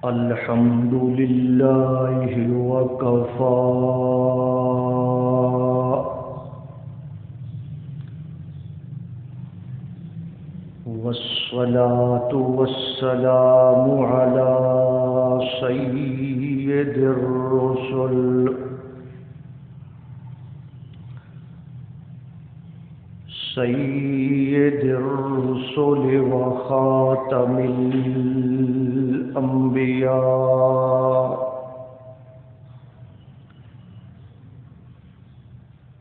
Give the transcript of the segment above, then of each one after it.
الحمد لله وكفى والصلاة والسلام على سيد الرسل وخاتم الأنبياء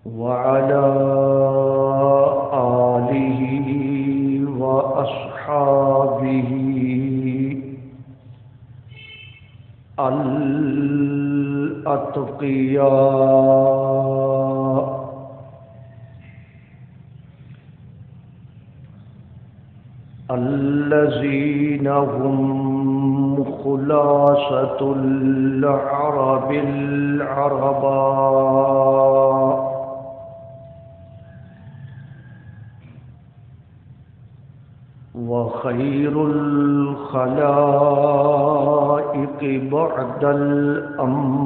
وعلى آله وأصحابه الأتقياء الذين هم خلاصة العرب العرباء وخير الخلائق بعد الأنبياء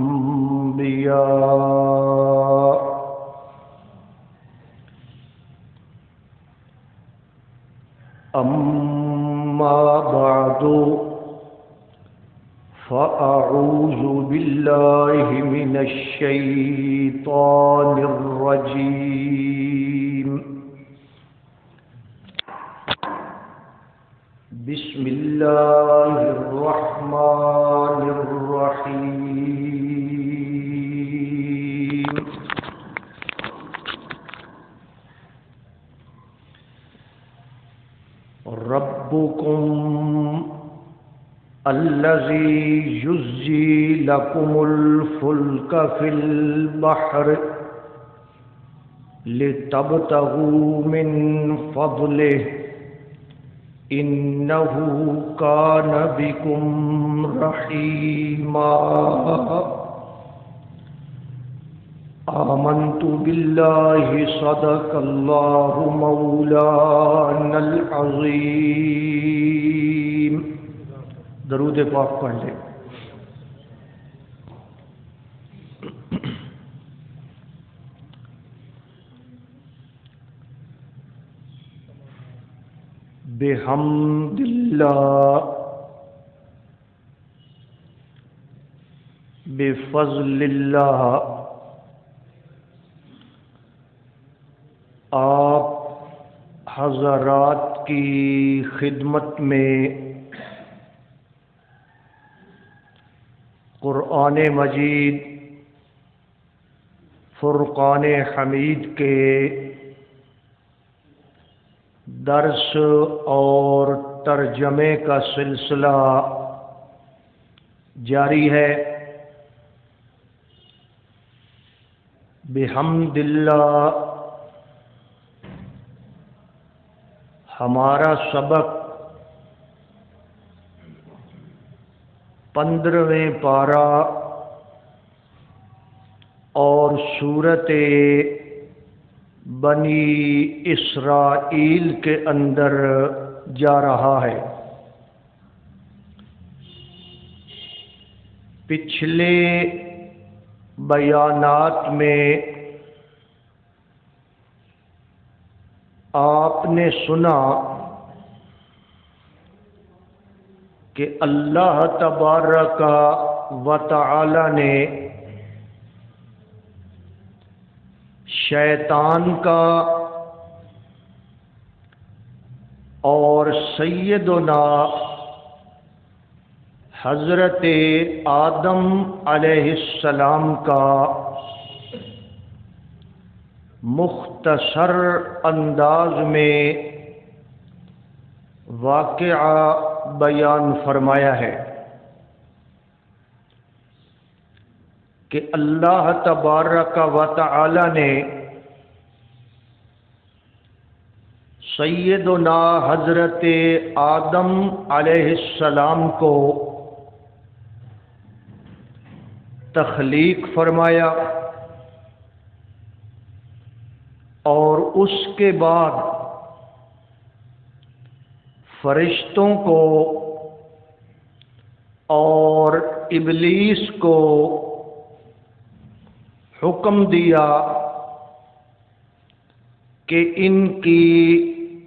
أما بعد فأعوذ بالله من الشيطان الرجيم بسم الله الرحمن الرحيم ربكم الذي يزجي لكم الفلك في البحر لتبتغوا من فضله إنه كان بكم رحيما آمنت بالله صدق الله مولانا العظيم درود پاک پڑھ لیں۔ بحمد اللہ بفضل اللہ آپ حضرات کی خدمت میں قرآن مجید فرقان حمید کے درس اور ترجمے کا سلسلہ جاری ہے۔ بحمد اللہ ہمارا سبق 15ویں پارہ اور سورۃ بنی اسرائیل کے اندر جا رہا ہے۔ پچھلے بیانات میں آپ نے سنا کہ اللہ تبارک و تعالی نے شیطان کا اور سیدنا حضرت آدم علیہ السلام کا مختصر انداز میں واقعہ بیان فرمایا ہے کہ اللہ تبارک و تعالی نے سیدنا حضرت آدم علیہ السلام کو تخلیق فرمایا اور اس کے بعد فرشتوں کو اور ابلیس کو حکم دیا کہ ان کی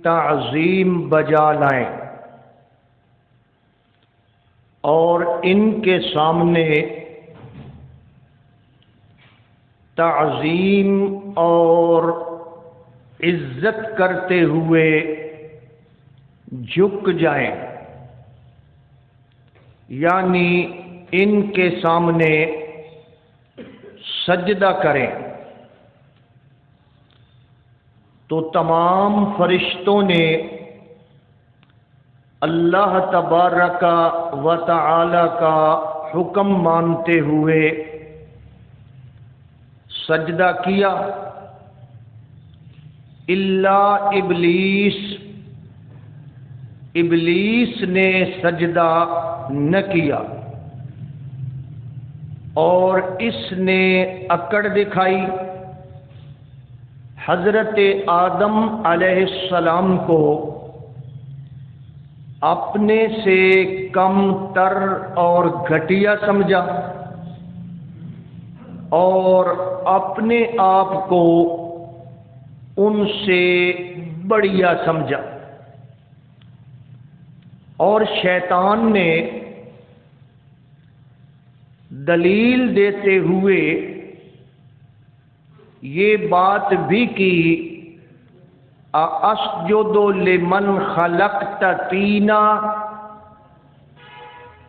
تعظیم بجا لائیں اور ان کے سامنے تعظیم اور عزت کرتے ہوئے جھک جائیں، یعنی ان کے سامنے سجدہ کریں۔ تو تمام فرشتوں نے اللہ تبارک و تعالی کا حکم مانتے ہوئے سجدہ کیا، الا ابلیس، ابلیس نے سجدہ نہ کیا اور اس نے اکڑ دکھائی، حضرت آدم علیہ السلام کو اپنے سے کم تر اور گھٹیا سمجھا اور اپنے آپ کو ان سے بڑھیا سمجھا، اور شیطان نے دلیل دیتے ہوئے یہ بات بھی کی، اَأَسْجُدُ لِمَنْ خَلَقْتَ طِينًا،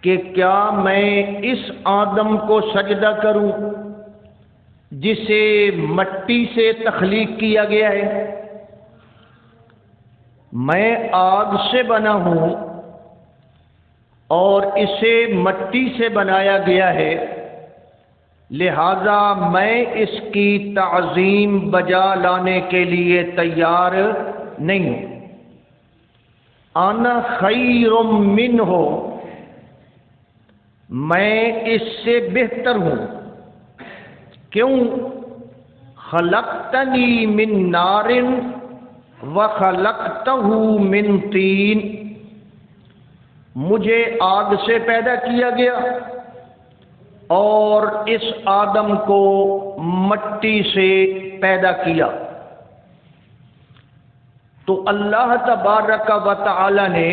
کہ کیا میں اس آدم کو سجدہ کروں جسے مٹی سے تخلیق کیا گیا ہے؟ میں آگ سے بنا ہوں اور اسے مٹی سے بنایا گیا ہے، لہذا میں اس کی تعظیم بجا لانے کے لیے تیار نہیں ہوں۔ انا خیر منہ، میں اس سے بہتر ہوں۔ کیوں؟ خلقتنی من نار وخلقتہ من طین، مجھے آگ سے پیدا کیا گیا اور اس آدم کو مٹی سے پیدا کیا۔ تو اللہ تبارک و تعالی نے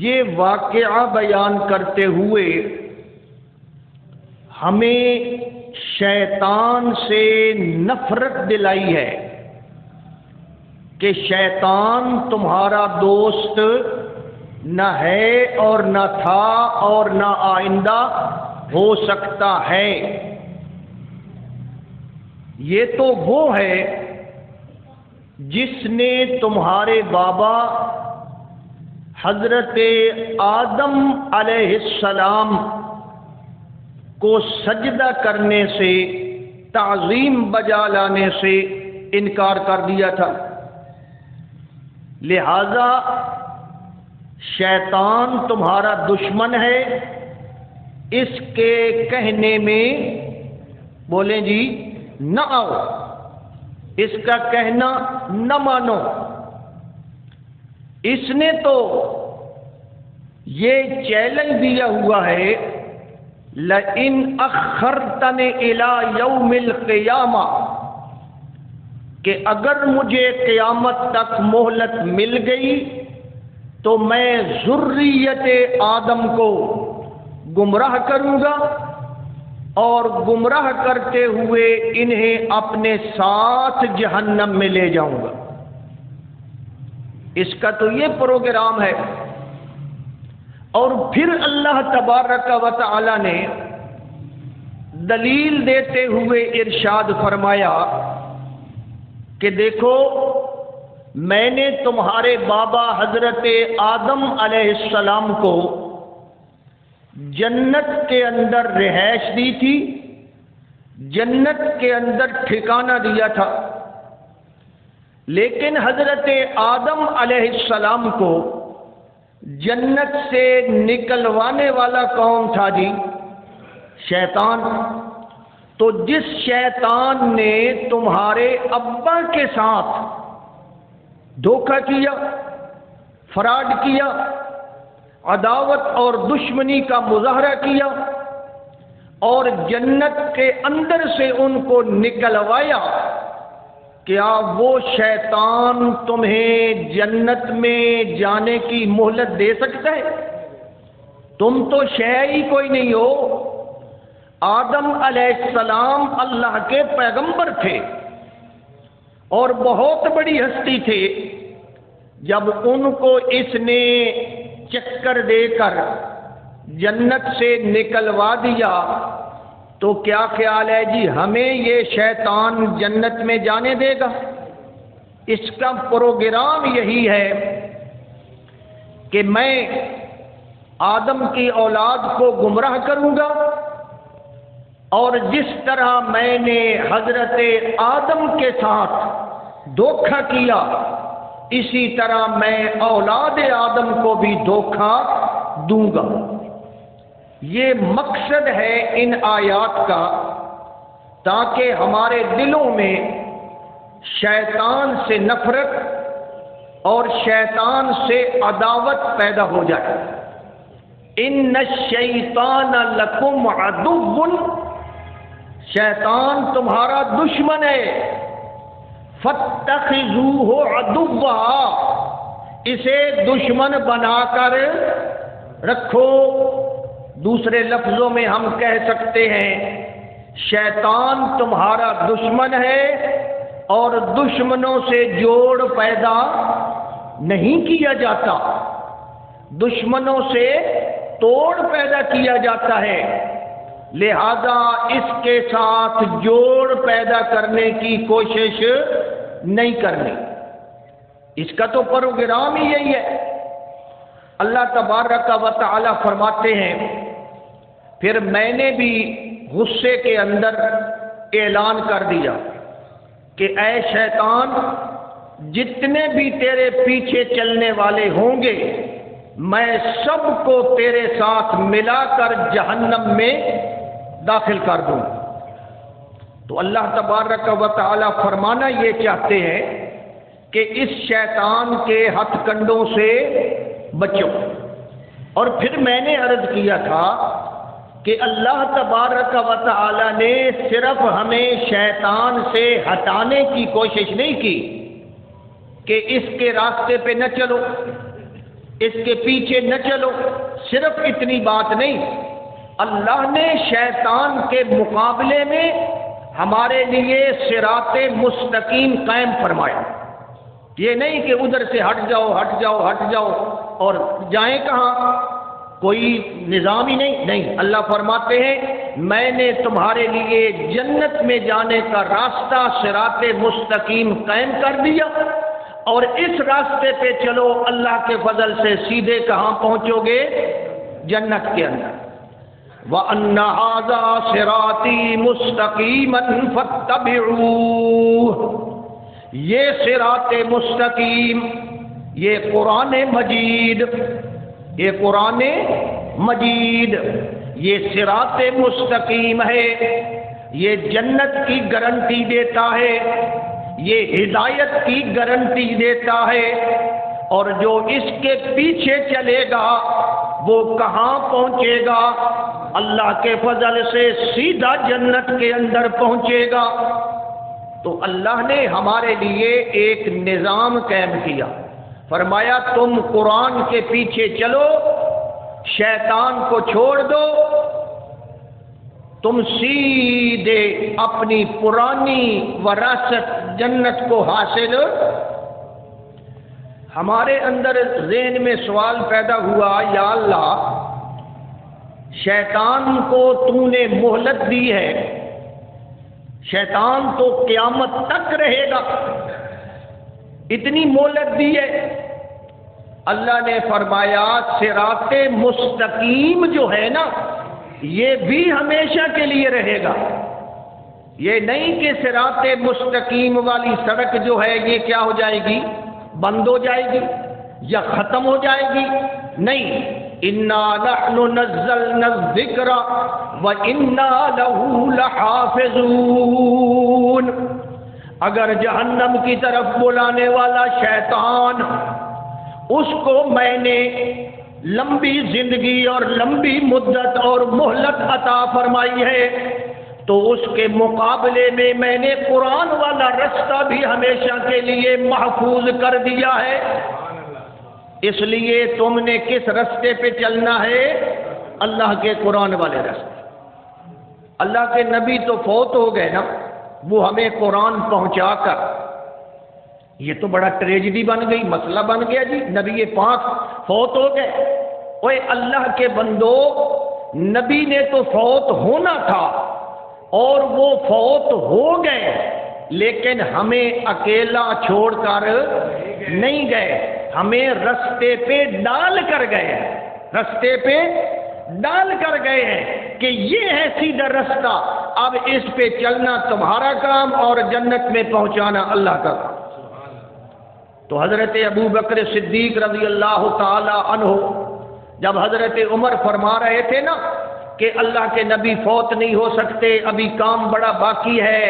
یہ واقعہ بیان کرتے ہوئے ہمیں شیطان سے نفرت دلائی ہے کہ شیطان تمہارا دوست نہ ہے اور نہ تھا اور نہ آئندہ ہو سکتا ہے۔ یہ تو وہ ہے جس نے تمہارے بابا حضرت آدم علیہ السلام کو سجدہ کرنے سے، تعظیم بجا لانے سے انکار کر دیا تھا، لہذا شیطان تمہارا دشمن ہے۔ اس کے کہنے میں بولیں جی نہ آؤ، اس کا کہنا نہ مانو۔ اس نے تو یہ چیلنج دیا ہوا ہے، لئن اخرتنی الی یوم القیامہ، کہ اگر مجھے قیامت تک مہلت مل گئی تو میں ذریت آدم کو گمراہ کروں گا اور گمراہ کرتے ہوئے انہیں اپنے ساتھ جہنم میں لے جاؤں گا۔ اس کا تو یہ پروگرام ہے۔ اور پھر اللہ تبارک و تعالی نے دلیل دیتے ہوئے ارشاد فرمایا کہ دیکھو، میں نے تمہارے بابا حضرت آدم علیہ السلام کو جنت کے اندر رہائش دی تھی، جنت کے اندر ٹھکانہ دیا تھا، لیکن حضرت آدم علیہ السلام کو جنت سے نکلوانے والا کون تھا جی؟ شیطان۔ تو جس شیطان نے تمہارے ابا کے ساتھ دھوکہ کیا، فراڈ کیا، عداوت اور دشمنی کا مظاہرہ کیا اور جنت کے اندر سے ان کو نکلوایا، کیا وہ شیطان تمہیں جنت میں جانے کی مہلت دے سکتا ہے؟ تم تو شے ہی کوئی نہیں ہو۔ آدم علیہ السلام اللہ کے پیغمبر تھے اور بہت بڑی ہستی تھے۔ جب ان کو اس نے چکر دے کر جنت سے نکلوا دیا تو کیا خیال ہے جی ہمیں یہ شیطان جنت میں جانے دے گا؟ اس کا پروگرام یہی ہے کہ میں آدم کی اولاد کو گمراہ کروں گا، اور جس طرح میں نے حضرت آدم کے ساتھ دھوکہ کیا، اسی طرح میں اولاد آدم کو بھی دھوکہ دوں گا۔ یہ مقصد ہے ان آیات کا، تاکہ ہمارے دلوں میں شیطان سے نفرت اور شیطان سے عداوت پیدا ہو جائے۔ ان الشیطان لکم عدو، شیطان تمہارا دشمن ہے، فاتخذوہ عدوا، اسے دشمن بنا کر رکھو۔ دوسرے لفظوں میں ہم کہہ سکتے ہیں شیطان تمہارا دشمن ہے اور دشمنوں سے جوڑ پیدا نہیں کیا جاتا، دشمنوں سے توڑ پیدا کیا جاتا ہے، لہذا اس کے ساتھ جوڑ پیدا کرنے کی کوشش نہیں کرنی۔ اس کا تو پروگرام ہی یہی ہے۔ اللہ تبارک و تعالی فرماتے ہیں، پھر میں نے بھی غصے کے اندر اعلان کر دیا کہ اے شیطان، جتنے بھی تیرے پیچھے چلنے والے ہوں گے میں سب کو تیرے ساتھ ملا کر جہنم میں داخل کر دوں۔ تو اللہ تبارک و تعالی فرمانا یہ چاہتے ہیں کہ اس شیطان کے ہتھ کنڈوں سے بچو۔ اور پھر میں نے عرض کیا تھا کہ اللہ تبارک و تعالی نے صرف ہمیں شیطان سے ہٹانے کی کوشش نہیں کی کہ اس کے راستے پہ نہ چلو، اس کے پیچھے نہ چلو، صرف اتنی بات نہیں، اللہ نے شیطان کے مقابلے میں ہمارے لیے صراط مستقیم قائم فرمایا۔ یہ نہیں کہ ادھر سے ہٹ جاؤ ہٹ جاؤ ہٹ جاؤ، اور جائیں کہاں، کوئی نظام ہی نہیں۔ اللہ فرماتے ہیں میں نے تمہارے لیے جنت میں جانے کا راستہ صراط مستقیم قائم کر دیا، اور اس راستے پہ چلو، اللہ کے فضل سے سیدھے کہاں پہنچو گے؟ جنت کے اندر۔ وَأَنَّ هَذَا صِرَاطِي مُسْتَقِيمًا فَاتَّبِعُوهُ، یہ صراط مستقیم، یہ قرآن مجید، یہ قرآن مجید، یہ صراط مستقیم ہے، یہ جنت کی گارنٹی دیتا ہے، یہ ہدایت کی گارنٹی دیتا ہے، اور جو اس کے پیچھے چلے گا وہ کہاں پہنچے گا؟ اللہ کے فضل سے سیدھا جنت کے اندر پہنچے گا۔ تو اللہ نے ہمارے لیے ایک نظام قائم کیا، فرمایا تم قرآن کے پیچھے چلو، شیطان کو چھوڑ دو، تم سیدھے اپنی پرانی وراثت جنت کو حاصل۔ ہمارے اندر ذہن میں سوال پیدا ہوا، یا اللہ، شیطان کو تو نے مہلت دی ہے، شیطان تو قیامت تک رہے گا، اتنی مہلت دی ہے۔ اللہ نے فرمایا صراط مستقیم جو ہے نا، یہ بھی ہمیشہ کے لیے رہے گا۔ یہ نہیں کہ صراط مستقیم والی سڑک جو ہے یہ کیا ہو جائے گی؟ بند ہو جائے گی یا ختم ہو جائے گی، نہیں۔ اِنَّا نَحْنُ نَزَّلْنَا الذِّكْرَ وَإِنَّا لَهُ لَحَافِظُونَ۔ اگر جہنم کی طرف بلانے والا شیطان، اس کو میں نے لمبی زندگی اور لمبی مدت اور مہلت عطا فرمائی ہے، تو اس کے مقابلے میں نے قرآن والا رستہ بھی ہمیشہ کے لیے محفوظ کر دیا ہے۔ اس لیے تم نے کس رستے پہ چلنا ہے؟ اللہ کے قرآن والے رستے۔ اللہ کے نبی تو فوت ہو گئے نا، وہ ہمیں قرآن پہنچا کر، یہ تو بڑا ٹریجڈی بن گئی، مسئلہ بن گیا جی، نبی پاک فوت ہو گئے۔ اوے اللہ کے بندو، نبی نے تو فوت ہونا تھا اور وہ فوت ہو گئے، لیکن ہمیں اکیلا چھوڑ کر نہیں گئے، ہمیں رستے پہ ڈال کر گئے، رستے پہ ڈال کر گئے ہیں کہ یہ ہے سیدھا رستہ، اب اس پہ چلنا تمہارا کام اور جنت میں پہنچانا اللہ کا کام۔ تو حضرت ابو بکر صدیق رضی اللہ تعالی عنہ جب حضرت عمر فرما رہے تھے نا کہ اللہ کے نبی فوت نہیں ہو سکتے، ابھی کام بڑا باقی ہے،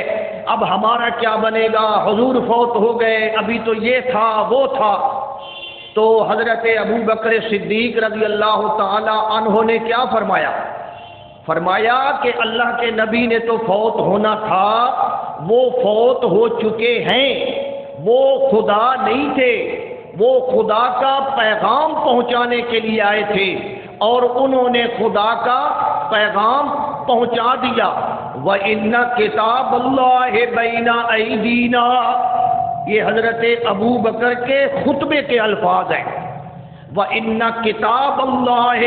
اب ہمارا کیا بنے گا، حضور فوت ہو گئے، ابھی تو یہ تھا وہ تھا، تو حضرت ابو بکر صدیق رضی اللہ تعالی عنہ نے کیا فرمایا؟ فرمایا کہ اللہ کے نبی نے تو فوت ہونا تھا، وہ فوت ہو چکے ہیں، وہ خدا نہیں تھے، وہ خدا کا پیغام پہنچانے کے لیے آئے تھے اور انہوں نے خدا کا پیغام پہنچا دیا۔ وَإِنَّ كِتَابَ اللَّهِ بَيْنَ أَيْدِينَا، یہ حضرت ابو بکر کے خطبے کے الفاظ ہیں۔ وَإِنَّ كِتَابَ اللَّهِ،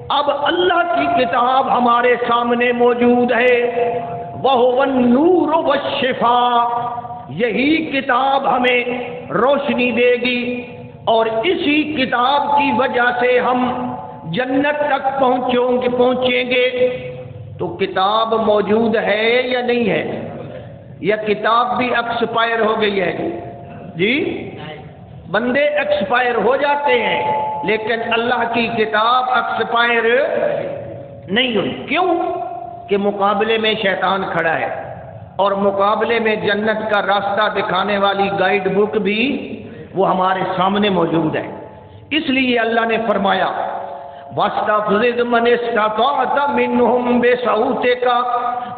اب اللہ کی کتاب ہمارے سامنے موجود ہے۔ وَهُوَ النُّورُ وَالشِّفَاءُ، یہی کتاب ہمیں روشنی دے گی اور اسی کتاب کی وجہ سے ہم جنت تک پہنچیں گے۔ تو کتاب موجود ہے یا نہیں ہے؟ یا کتاب بھی ایکسپائر ہو گئی ہے؟ جی، بندے ایکسپائر ہو جاتے ہیں لیکن اللہ کی کتاب ایکسپائر نہیں ہوئی۔ کیوں؟ کہ مقابلے میں شیطان کھڑا ہے اور مقابلے میں جنت کا راستہ دکھانے والی گائیڈ بک بھی وہ ہمارے سامنے موجود ہے۔ اس لیے اللہ نے فرمایا وَاسْتَفْزِزْ مَنِ اسْتَطَعْتَ مِنْهُمْ بِصَوْتِكَ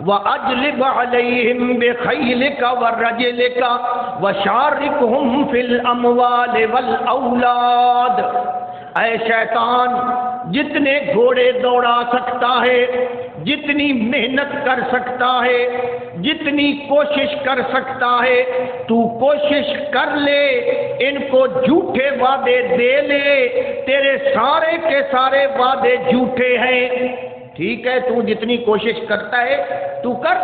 وَأَجْلِبْ عَلَيْهِمْ بِخَيْلِكَ وَرَجِلِكَ وَشَارِكْهُمْ فِي الْأَمْوَالِ وَالْأَوْلَادِ، اے شیطان، جتنے گھوڑے دوڑا سکتا ہے، جتنی محنت کر سکتا ہے، جتنی کوشش کر سکتا ہے، تو کوشش کر لے، ان کو جھوٹے وعدے دے لے، تیرے سارے کے سارے وعدے جھوٹے ہیں، ٹھیک ہے، تو جتنی کوشش کرتا ہے تو کر،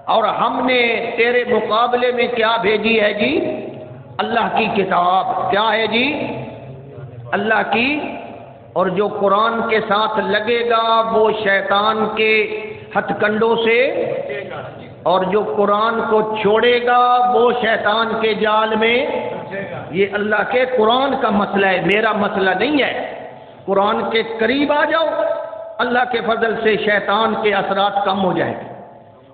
اور ہم نے تیرے مقابلے میں کیا بھیجی ہے جی؟ اللہ کی کتاب۔ کیا ہے جی؟ اللہ کی۔ اور جو قرآن کے ساتھ لگے گا وہ شیطان کے ہتھ کنڈوں سے، اور جو قرآن کو چھوڑے گا وہ شیطان کے جال میں۔ یہ اللہ کے قرآن کا مسئلہ ہے، میرا مسئلہ نہیں ہے۔ قرآن کے قریب آ جاؤ، اللہ کے فضل سے شیطان کے اثرات کم ہو جائیں گے،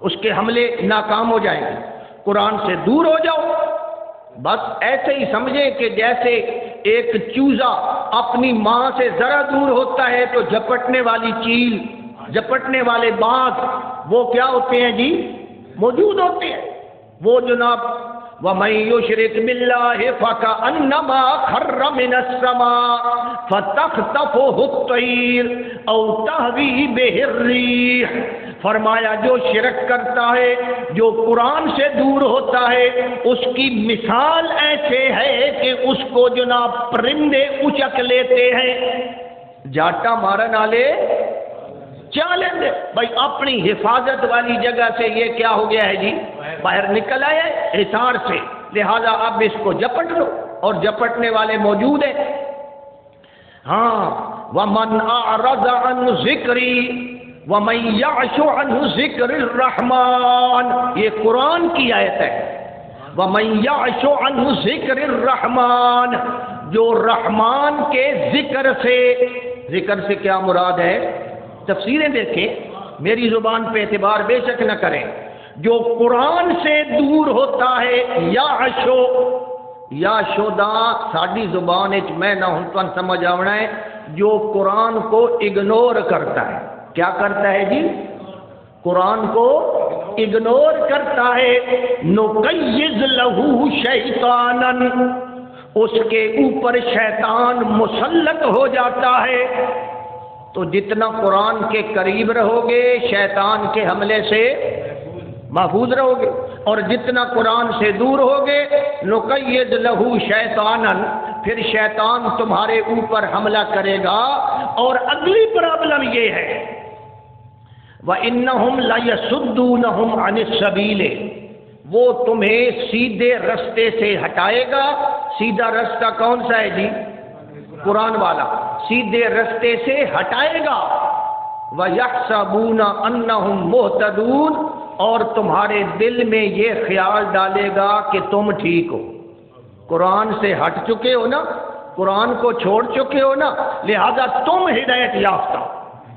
اس کے حملے ناکام ہو جائیں گے۔ قرآن سے دور ہو جاؤ، بس ایسے ہی سمجھیں کہ جیسے ایک چوزا اپنی ماں سے ذرا دور ہوتا ہے تو جھپٹنے والی چیل، جھپٹنے والے باغ وہ کیا ہوتے ہیں جی؟ موجود ہوتے ہیں۔ وہ جناب وَمَن يُشْرِكْ بِاللَّهِ فَكَأَنَّمَا خَرَّ مِنَ السَّمَاءِ فَتَخْطَفُهُ الطَّيْرُ أَوْ تَهْوِي بِهِ الرِّيحُ، فرمایا جو شرک کرتا ہے، جو قرآن سے دور ہوتا ہے، اس کی مثال ایسے ہے کہ اس کو جناب پرندے اچک لیتے ہیں، جاٹا مارن والے چیلنج بھائی اپنی حفاظت والی جگہ سے یہ کیا ہو گیا ہے جی؟ باہر نکل آیا ہے حصار سے، لہذا اب اس کو جپٹ لو، اور جپٹنے والے موجود ہیں۔ ہاں، وَمَنْ أَعْرَضَ عَنْ ذِكْرِي وَمَنْ يَعْشُ عَنْ ذِكْرِ الرَّحْمَنِ، یہ قرآن کی آیت ہے۔ وَمَنْ يَعْشُ عَنْ ذِكْرِ الرَّحْمَنِ، جو رحمان کے ذکر سے کیا مراد ہے؟ تفسیریں دیکھیں، میری زبان پہ اعتبار بے شک نہ کریں۔ جو قرآن سے دور ہوتا ہے، یا شودا ساڈی زبان میں نہ ہوں تو سمجھ آنا ہے، جو قرآن کو اگنور کرتا ہے. کیا کرتا ہے جی؟ قرآن کو اگنور کرتا ہے. نقیض لہو شیطانا، اس کے اوپر شیطان مسلط ہو جاتا ہے. تو جتنا قرآن کے قریب رہو گے شیطان کے حملے سے محفوظ رہو گے، اور جتنا قرآن سے دور ہوگے نقیض لہو شیطانا، پھر شیطان تمہارے اوپر حملہ کرے گا. اور اگلی پرابلم یہ ہے وَإِنَّهُمْ لَيَصُدُّونَهُمْ عَنِ السَّبِيلِ، وہ تمہیں سیدھے رستے سے ہٹائے گا. سیدھا رستہ کون سا ہے جی؟ قرآن والا. سیدھے رستے سے ہٹائے گا. وَيَحْسَبُونَ أَنَّهُمْ مُهْتَدُونَ، اور تمہارے دل میں یہ خیال ڈالے گا کہ تم ٹھیک ہو. قرآن سے ہٹ چکے ہو نا، قرآن کو چھوڑ چکے ہو نا، لہذا تم ہدایت یافتہ.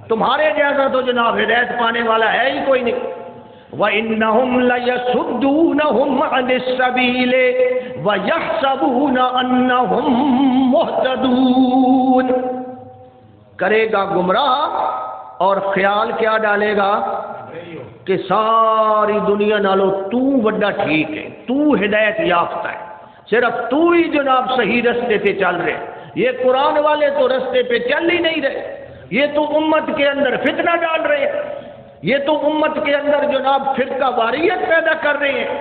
تمہارے جیسا تو جناب ہدایت پانے والا ہے ہی کوئی نہیں. وَإِنَّهُمْ لَيَصُدُّونَهُمْ عَنِ السَّبِيلِ وَيَحْسَبُونَ أَنَّهُمْ مُهْتَدُونَ، کرے گا گمراہ اور خیال کیا ڈالے گا کہ ساری دنیا نالو تو وڈا ٹھیک ہے، تو ہدایت یافتہ ہے، صرف تو ہی جناب صحیح رستے پہ چل رہے. یہ قرآن والے تو رستے پہ چل ہی نہیں رہے، یہ تو امت کے اندر فتنہ ڈال رہے ہیں، یہ تو امت کے اندر جناب فرقہ واریت پیدا کر رہے ہیں.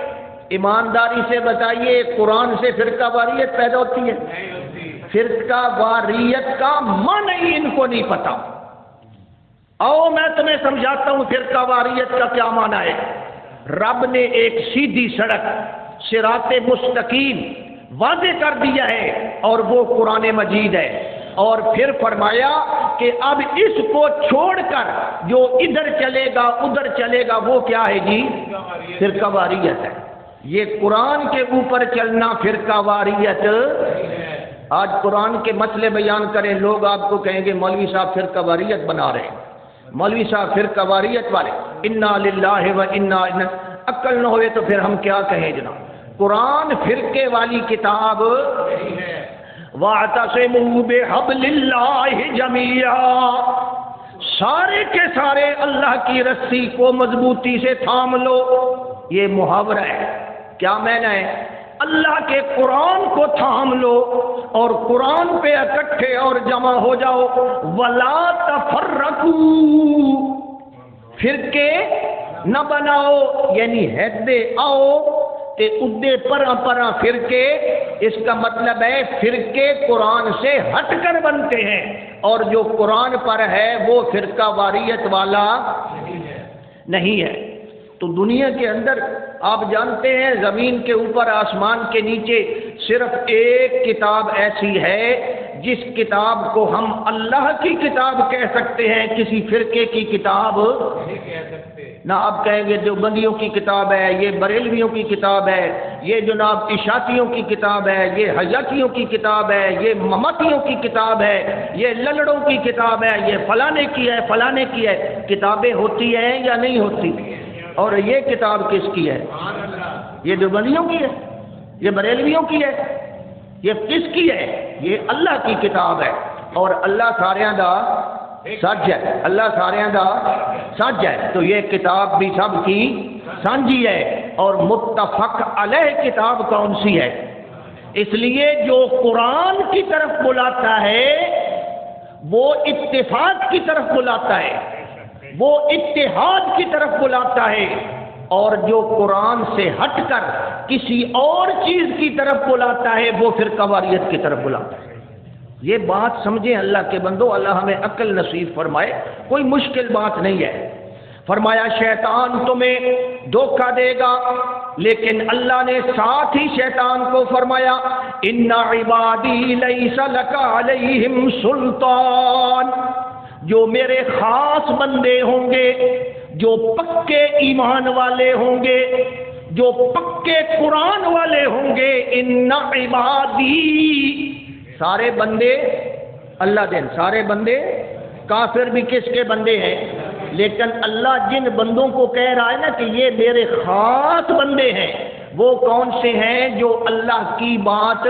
ایمانداری سے بتائیے قرآن سے فرقہ واریت پیدا ہوتی ہے؟ فرقہ واریت کا معنی ہی ان کو نہیں پتا. آؤ میں تمہیں سمجھاتا ہوں فرقہ واریت کا کیا معنی ہے. رب نے ایک سیدھی سڑک صراط مستقیم واضح کر دیا ہے اور وہ قرآن مجید ہے. اور پھر فرمایا کہ اب اس کو چھوڑ کر جو ادھر چلے گا ادھر چلے گا وہ کیا ہے جی؟ فرقہ واریت ہے. یہ قرآن کے اوپر چلنا فرقہ واریت. آج قرآن کے مسئلے بیان کریں لوگ آپ کو کہیں گے مولوی صاحب فرقہ واریت بنا رہے ہیں، مولوی صاحب فرقہ واریت والے. انا للہ و انا الیہ. عقل نہ ہوئے تو پھر ہم کیا کہیں جناب؟ قرآن فرقے والی کتاب. وَاعْتَصِمُوا بِحَبْلِ اللَّهِ جَمِيعًا، سارے کے سارے اللہ کی رسی کو مضبوطی سے تھام لو. یہ محاورہ ہے. کیا معنی ہے؟ اللہ کے قرآن کو تھام لو اور قرآن پہ اکٹھے اور جمع ہو جاؤ. وَلَا تَفَرَّقُوا، فرقے نہ بناؤ، یعنی حدے آؤ تے ادے پرا پرا فرقے. اس کا مطلب ہے فرقے قرآن سے ہٹ کر بنتے ہیں اور جو قرآن پر ہے وہ فرقہ واریت والا نہیں ہے. تو دنیا کے اندر آپ جانتے ہیں زمین کے اوپر آسمان کے نیچے صرف ایک کتاب ایسی ہے جس کتاب کو ہم اللہ کی کتاب کہہ سکتے ہیں، کسی فرقے کی کتاب نہ. آپ کہیں گے جو بندیوں کی کتاب ہے، یہ بریلویوں کی کتاب ہے، یہ جناب اشاعتیوں کی کتاب ہے، یہ حیاتیوں کی کتاب ہے، یہ مماتیوں کی کتاب ہے، یہ للڑوں کی کتاب ہے، یہ فلانے کی ہے فلانے کی ہے. کتابیں ہوتی ہیں یا نہیں ہوتی؟ اور یہ کتاب کس کی ہے؟ یہ جو بندیوں کی ہے، یہ بریلویوں کی ہے، یہ کس کی ہے؟ یہ اللہ کی کتاب ہے. اور اللہ سارے دا سچ ہے، اللہ سارے دا سچ ہے. تو یہ کتاب بھی سب کی سانجھی ہے. اور متفق علیہ کتاب کون سی ہے؟ اس لیے جو قرآن کی طرف بلاتا ہے وہ اتفاق کی طرف بلاتا ہے، وہ اتحاد کی طرف بلاتا ہے. اور جو قرآن سے ہٹ کر کسی اور چیز کی طرف بلاتا ہے وہ فرقہ واریت کی طرف بلاتا ہے. یہ بات سمجھیں اللہ کے بندو، اللہ ہمیں عقل نصیب فرمائے. کوئی مشکل بات نہیں ہے. فرمایا شیطان تمہیں دھوکہ دے گا، لیکن اللہ نے ساتھ ہی شیطان کو فرمایا ان عبادی لیس لک علیہم سلطان. جو میرے خاص بندے ہوں گے، جو پکے ایمان والے ہوں گے، جو پکے قرآن والے ہوں گے، ان عبادی، سارے بندے اللہ دین، سارے بندے کافر بھی کس کے بندے ہیں؟ لیکن اللہ جن بندوں کو کہہ رہا ہے نا کہ یہ میرے خاص بندے ہیں، وہ کون سے ہیں؟ جو اللہ کی بات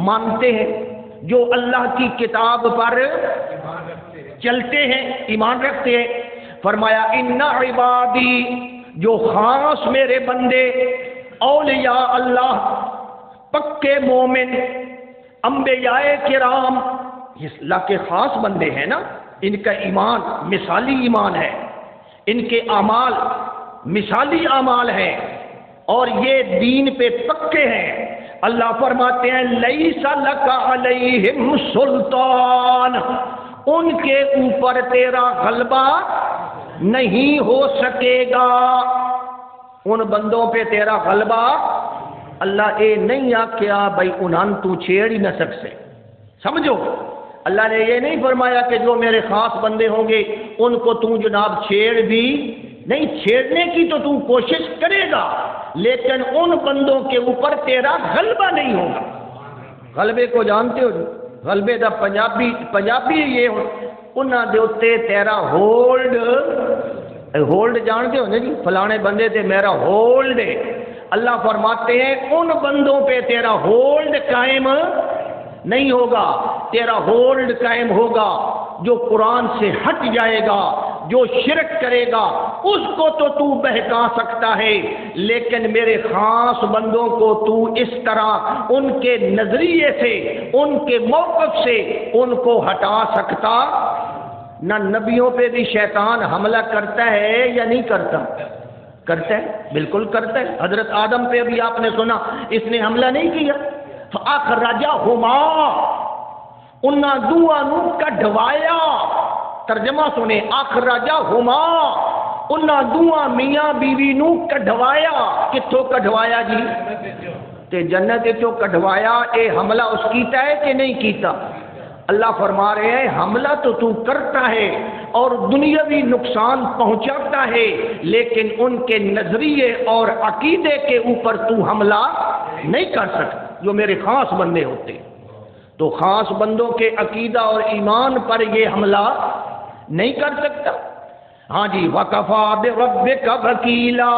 مانتے ہیں، جو اللہ کی کتاب پر چلتے ہیں، ایمان رکھتے ہیں۔ فرمایا ان عبادی، جو خاص میرے بندے، اولیاء اللہ، پکے مومن، انبیاء کرام، یہ اللہ کے خاص بندے ہیں نا، ان کا ایمان مثالی ایمان ہے، ان کے اعمال مثالی اعمال ہیں، اور یہ دین پہ پکے ہیں۔ اللہ فرماتے ہیں لیس لک علیہم سلطان، ان کے اوپر تیرا غلبہ نہیں ہو سکے گا، ان بندوں پہ تیرا غلبہ۔ اللہ اے نہیں آکھیا بھائی انہاں تو چھیڑ ہی نہ سکتے، سمجھو اللہ نے یہ نہیں فرمایا کہ جو میرے خاص بندے ہوں گے ان کو تو جناب چھیڑ بھی نہیں، چھیڑنے کی تو تو کوشش کرے گا لیکن ان بندوں کے اوپر تیرا غلبہ نہیں ہوگا۔ غلبے کو جانتے ہو؟ غلبے دا پنجابی یہ ہو انہاں دے اوتے تیرا ہولڈ جانتے ہو نا جی، فلانے بندے تے میرا ہولڈ ہے۔ اللہ فرماتے ہیں ان بندوں پہ تیرا ہولڈ قائم نہیں ہوگا، تیرا ہولڈ قائم ہوگا جو قرآن سے ہٹ جائے گا، جو شرک کرے گا اس کو تو بہکا سکتا ہے، لیکن میرے خاص بندوں کو تو اس طرح ان کے نظریے سے، ان کے موقف سے ان کو ہٹا سکتا نہ۔ نبیوں پہ بھی شیطان حملہ کرتا ہے یا نہیں کرتا؟ کرتا ہے، بالکل کرتا ہے۔ حضرت آدم پہ بھی آپ نے سنا اس نے حملہ نہیں کیا، فَأَخْرَجَهُمَا، انہاں دوہاں نو کڈوایا۔ ترجمہ سنے، اخرجہما، انہاں دوہاں میاں بیوی نو کڈوایا۔ کتھوں کڈوایا جی؟ تے جنت چوں کڈوایا۔ اے حملہ اس کیتا ہے کہ نہیں کیتا؟ اللہ فرما رہے ہیں حملہ تو کرتا ہے اور دنیاوی نقصان پہنچاتا ہے، لیکن ان کے نظریے اور عقیدے کے اوپر تو حملہ نہیں کر سکتا جو میرے خاص بندے ہوتے۔ تو خاص بندوں کے عقیدہ اور ایمان پر یہ حملہ نہیں کر سکتا۔ ہاں جی، وَكَفَى بِرَبِّكَ وَكِيلًا،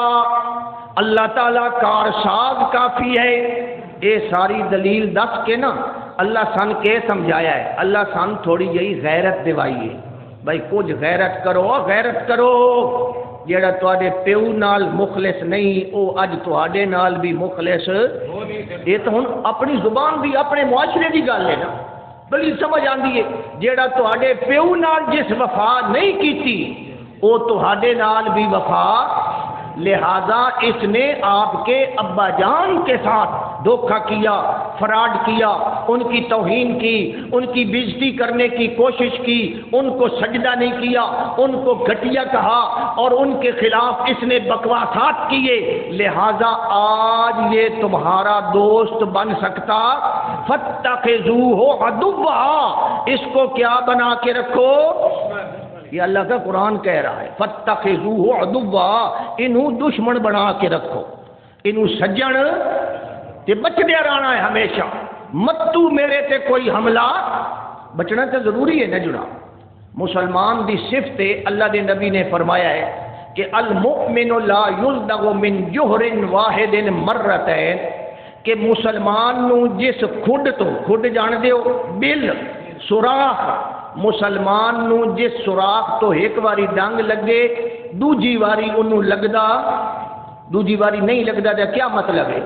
اللہ تعالیٰ کارساز کافی ہے۔ یہ ساری دلیل دس کے نا اللہ سن کے سمجھایا ہے۔ اللہ سن تھوڑی جہی غیرت دوائی ہے، بھائی کچھ غیرت کرو، غیرت کرو۔ جیڑا تواڈے پیو نال مخلص نہیں او اج تواڈے نال بھی مخلص۔ یہ تو ہن اپنی زبان دی اپنے معاشرے دی گل ہے نا، بڑی سمجھ آندی ہے۔ جیڑا تواڈے پیو نال جس وفا نہیں کیتی او تواڈے نال بھی وفا، لہذا اس نے آپ کے ابا جان کے ساتھ دھوکہ کیا، فراڈ کیا، ان کی توہین کی، ان کی بےزتی کرنے کی کوشش کی، ان کو سجدہ نہیں کیا، ان کو گھٹیا کہا اور ان کے خلاف اس نے بکواسات کیے، لہذا آج یہ تمہارا دوست بن سکتا۔ فَاتَّخِذُوهُ عَدُوًّا، اس کو کیا بنا کے رکھو؟ یہ اللہ کا قرآن کہہ رہا ہے، فَاتَّخِذُوهُ عَدُوًّا، انہوں دشمن بنا کے رکھو، انہوں سجن تے بچدے رہنا ہے ہمیشہ۔ متو میرے تے کوئی حملہ، بچنا تو ضروری ہے نا جناب۔ مسلمان دی صفت اللہ دے نبی نے فرمایا ہے کہ المؤمن لا یلدغ من جوہر واحد مرتين، کہ مسلمان نو جس کھڈ تو، کھڈ جان دیو بل سوراخ، مسلمان نو جس سوراخ تو ایک واری ڈنگ لگے دوجی واری انہوں لگدا، دوجی واری نہیں لگدا، تے کیا مطلب ہے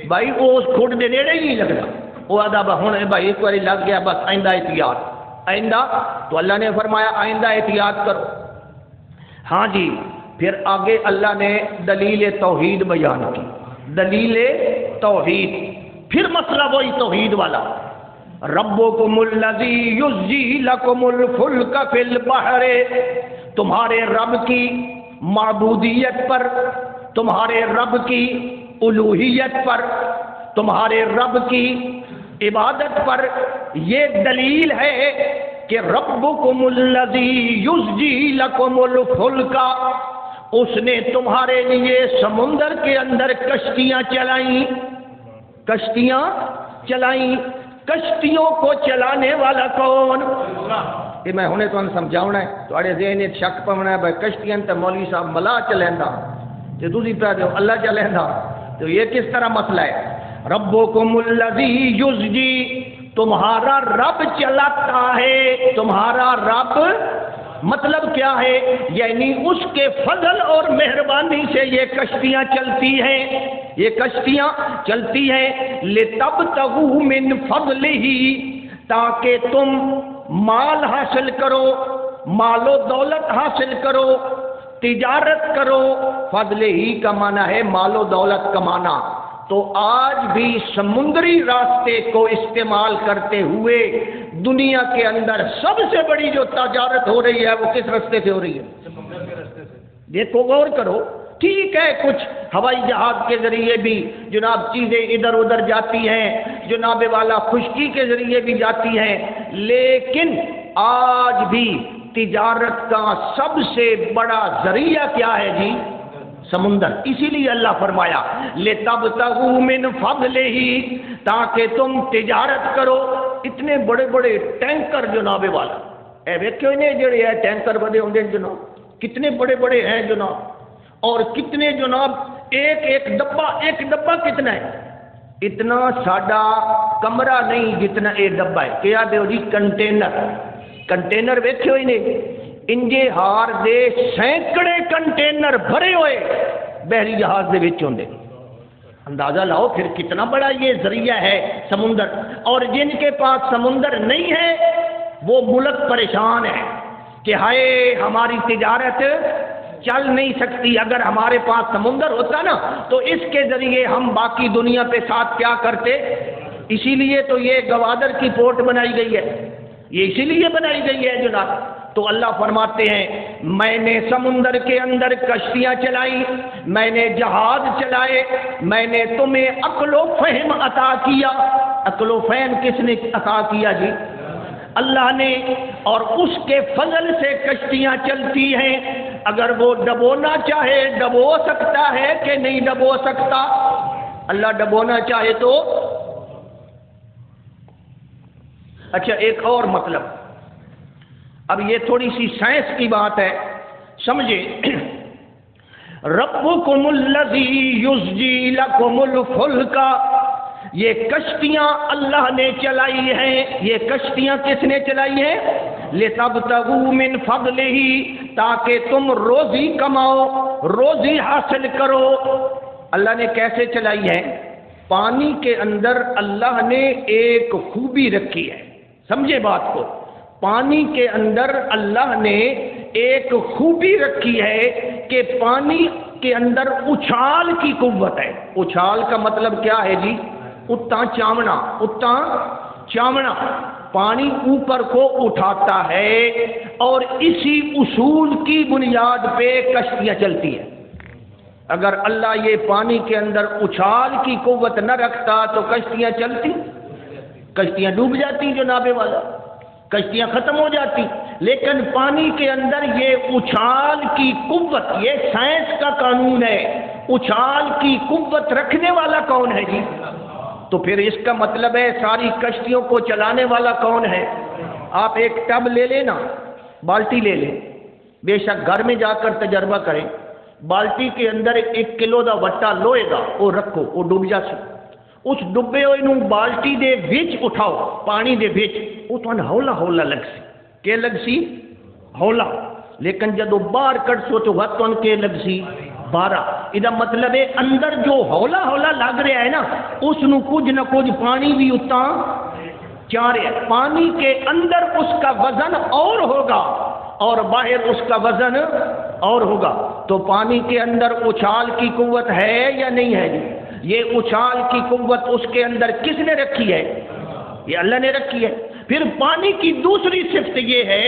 بھائی اس کھڈ دے نیڑے ہی نہیں لگدا، وہ آدھا ہن بھائی ایک واری لگ گیا بس آئندہ احتیاط، آئندہ تو اللہ نے فرمایا آئندہ احتیاط کرو۔ ہاں جی، پھر آگے اللہ نے دلیل توحید بیان کی، دلیل توحید، پھر مسئلہ وہی توحید والا، ربکم الذی یزجی لکم الفلک فی البحر، تمہارے رب کی معبودیت پر، تمہارے رب کی الوہیت پر، تمہارے رب کی عبادت پر یہ دلیل ہے کہ ربکم الذی یزجی لکم الفلک، اس نے تمہارے لیے سمندر کے اندر کشتیاں چلائیں، کشتیاں چلائیں۔ کشتیوں کو چلانے والا کون؟ یہ میں ہنے تو سمجھاؤنا ہے، تھوڑے ذہن شک پونا ہے بھائی کشتیاں تے مولوی صاحب ملا چلیندا تے تسی پہ دیو اللہ چلیندا، تو یہ کس طرح مسئلہ ہے؟ ربکم الذی یزجی، تمہارا رب چلاتا ہے. تمہارا رب مطلب کیا ہے؟ یعنی اس کے فضل اور مہربانی سے یہ کشتیاں چلتی ہیں. یہ کشتیاں چلتی ہیں لِتَبْتَغُوا مِنْ فَضْلِهِ، تاکہ تم مال حاصل کرو، مال و دولت حاصل کرو، تجارت کرو. فضل ہی کا معنی ہے مال و دولت کمانا. تو آج بھی سمندری راستے کو استعمال کرتے ہوئے دنیا کے اندر سب سے بڑی جو تجارت ہو رہی ہے وہ کس راستے سے ہو رہی ہے؟ سمندر کے راستے سے. دیکھو غور کرو. ٹھیک ہے کچھ ہوائی جہاز کے ذریعے بھی جناب چیزیں ادھر ادھر جاتی ہیں، جناب والا خشکی کے ذریعے بھی جاتی ہیں، لیکن آج بھی تجارت کا سب سے بڑا ذریعہ کیا ہے جی؟ سمندر. اسی لیے اللہ فرمایا لِتَبْتَغُوا مِنْ فَضْلِهِ، تاکہ تم تجارت کرو. اتنے بڑے بڑے ٹینکر جناب والا اے ویکھو نے جڑے ہے ٹینکر بڑے ہوندے جناب، کتنے بڑے بڑے ہیں جناب، اور کتنے جناب ایک ڈبہ کتنا ہے؟ اتنا ساڈا کمرہ نہیں جتنا یہ ڈبہ ہے. کیا دیو جی؟ کنٹینر ویکھو ہی نہیں انجے ہار دے سینکڑے کنٹینر بھرے ہوئے بحری جہاز دے وچ ہوندے. اندازہ لاؤ پھر کتنا بڑا یہ ذریعہ ہے سمندر. اور جن کے پاس سمندر نہیں ہے وہ ملک پریشان ہے کہ ہائے ہماری تجارت چل نہیں سکتی. اگر ہمارے پاس سمندر ہوتا نا تو اس کے ذریعے ہم باقی دنیا پہ ساتھ کیا کرتے. اسی لیے تو یہ گوادر کی پورٹ بنائی گئی ہے، یہ اسی لیے بنائی گئی ہے جناب. تو اللہ فرماتے ہیں میں نے سمندر کے اندر کشتیاں چلائی، میں نے جہاز چلائے، میں نے تمہیں عقل و فہم عطا کیا. عقل و فہم کس نے عطا کیا جی؟ اللہ نے. اور اس کے فضل سے کشتیاں چلتی ہیں. اگر وہ ڈبونا چاہے ڈبو سکتا ہے کہ نہیں ڈبو سکتا؟ اللہ ڈبونا چاہے تو. اچھا ایک اور مطلب، اب یہ تھوڑی سی سائنس کی بات ہے، سمجھے. ربکم الذی یزجی لکم الفلک، یہ کشتیاں اللہ نے چلائی ہیں. یہ کشتیاں کس نے چلائی ہیں؟ لِتَبْتَغُوا مِنْ فَضْلِهِ، تاکہ تم روزی کماؤ، روزی حاصل کرو. اللہ نے کیسے چلائی ہے؟ پانی کے اندر اللہ نے ایک خوبی رکھی ہے. سمجھے بات کو؟ پانی کے اندر اللہ نے ایک خوبی رکھی ہے کہ پانی کے اندر اچھال کی قوت ہے. اچھال کا مطلب کیا ہے جی؟ اتنا چامنا پانی اوپر کو اٹھاتا ہے، اور اسی اصول کی بنیاد پہ کشتیاں چلتی ہیں. اگر اللہ یہ پانی کے اندر اچھال کی قوت نہ رکھتا تو کشتیاں چلتی، کشتیاں ڈوب جاتی جناب والا، کشتیاں ختم ہو جاتی. لیکن پانی کے اندر یہ اچھال کی قوت، یہ سائنس کا قانون ہے. اچھال کی قوت رکھنے والا کون ہے جی؟ تو پھر اس کا مطلب ہے ساری کشتیوں کو چلانے والا کون ہے؟ آپ ایک ٹب لے لیں نا، بالٹی لے لیں، بے شک گھر میں جا کر تجربہ کریں. بالٹی کے اندر 1 کلو دا وٹا لوہے دا وہ رکھو، وہ ڈوب جاسی. اس ڈبے ہوئے نوں بالٹی دے وچ اٹھاؤ، پانی دے وچ، وہ تھانوں ہولا ہولا لگ سی. کہ لگ سی؟ ہولا. لیکن جدو باہر کٹ سو تو وقت ان کے لگ سی 12. یہ مطلب ہے اندر جو ہولا ہولا لگ رہا ہے نا، اس نو کچھ نہ کچھ پانی بھی اتنا چاہ رہا ہے. پانی کے اندر اس کا وزن اور ہوگا اور باہر اس کا وزن اور ہوگا. تو پانی کے اندر اچھال کی قوت ہے یا نہیں ہے جی؟ یہ اچھال کی قوت اس کے اندر کس نے رکھی ہے؟ یہ اللہ نے رکھی ہے. پھر پانی کی دوسری صفت یہ ہے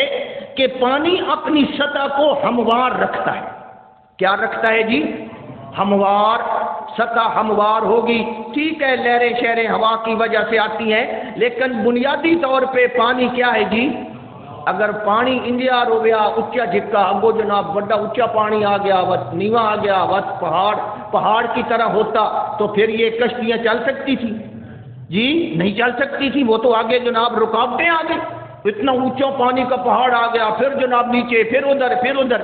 کہ پانی اپنی سطح کو ہموار رکھتا ہے. کیا رکھتا ہے جی؟ ہموار. سطح ہموار ہوگی، ٹھیک ہے لہریں شہریں ہوا کی وجہ سے آتی ہیں، لیکن بنیادی طور پہ پانی کیا ہے جی؟ اگر پانی انڈیا رو گیا اچا جھکا، اگو جناب بڑا اچا پانی آ گیا، بس نیواں آ گیا، بس پہاڑ کی طرح ہوتا تو پھر یہ کشتیاں چل سکتی تھی جی؟ نہیں چل سکتی تھی. وہ تو آگے جناب رکاوٹیں آ گئی. اتنا اونچا پانی کا پہاڑ آ گیا، پھر جناب نیچے، پھر ادھر.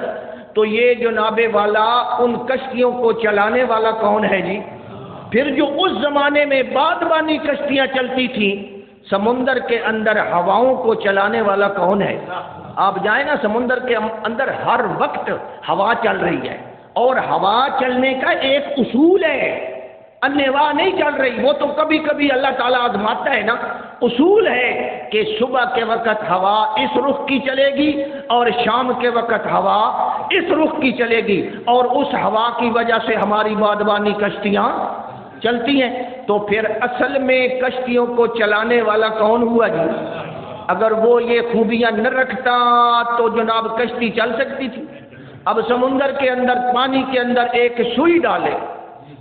تو یہ جناب والا ان کشتیوں کو چلانے والا کون ہے جی؟ پھر جو اس زمانے میں بادبانی کشتیاں چلتی تھیں، سمندر کے اندر ہواؤں کو چلانے والا کون ہے؟ آپ جائیں نا سمندر کے اندر ہر وقت ہوا چل رہی ہے، اور ہوا چلنے کا ایک اصول ہے، انواع نہیں چل رہی، وہ تو کبھی کبھی اللہ تعالیٰ آزماتا ہے نا۔ اصول ہے کہ صبح کے وقت ہوا اس رخ کی چلے گی اور شام کے وقت ہوا اس رخ کی چلے گی، اور اس ہوا کی وجہ سے ہماری بادبانی کشتیاں چلتی ہیں۔ تو پھر اصل میں کشتیوں کو چلانے والا کون ہوا جی؟ اگر وہ یہ خوبیاں نہ رکھتا تو جناب کشتی چل سکتی تھی؟ اب سمندر کے اندر، پانی کے اندر ایک سوئی ڈالے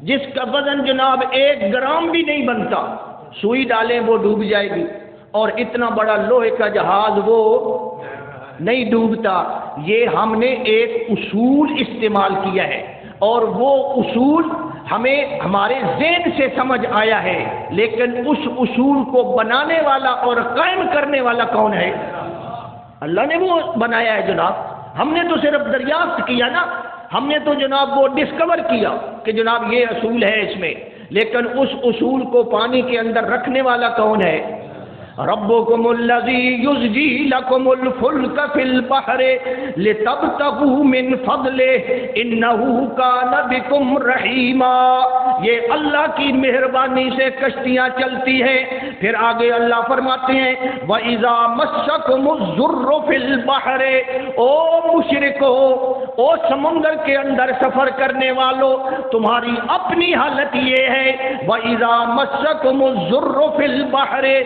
جس کا وزن جناب 1 گرام بھی نہیں بنتا، سوئی ڈالیں وہ ڈوب جائے گی، اور اتنا بڑا لوہے کا جہاز وہ نہیں ڈوبتا۔ یہ ہم نے ایک اصول استعمال کیا ہے، اور وہ اصول ہمیں ہمارے ذہن سے سمجھ آیا ہے، لیکن اس اصول کو بنانے والا اور قائم کرنے والا کون ہے؟ اللہ نے وہ بنایا ہے جناب، ہم نے تو صرف دریافت کیا نا، ہم نے تو جناب وہ ڈسکور کیا کہ جناب یہ اصول ہے اس میں، لیکن اس اصول کو پانی کے اندر رکھنے والا کون ہے؟ ربکم الذی یزجی لکم الفلک فی البحر لتبتغوا من فضلہ انہ کان بکم رحیما۔ یہ اللہ کی مہربانی سے کشتیاں چلتی ہیں۔ پھر آگے اللہ فرماتے ہیں وَإِذَا مَسَّكُمُ الضُّرُّ فِي الْبَحْرِ، او مشرکو، او سمندر کے اندر سفر کرنے والوں، تمہاری اپنی حالت یہ ہے وَإِذَا مَسَّكُمُ الضُّرُّ فِي الْبَحْرِ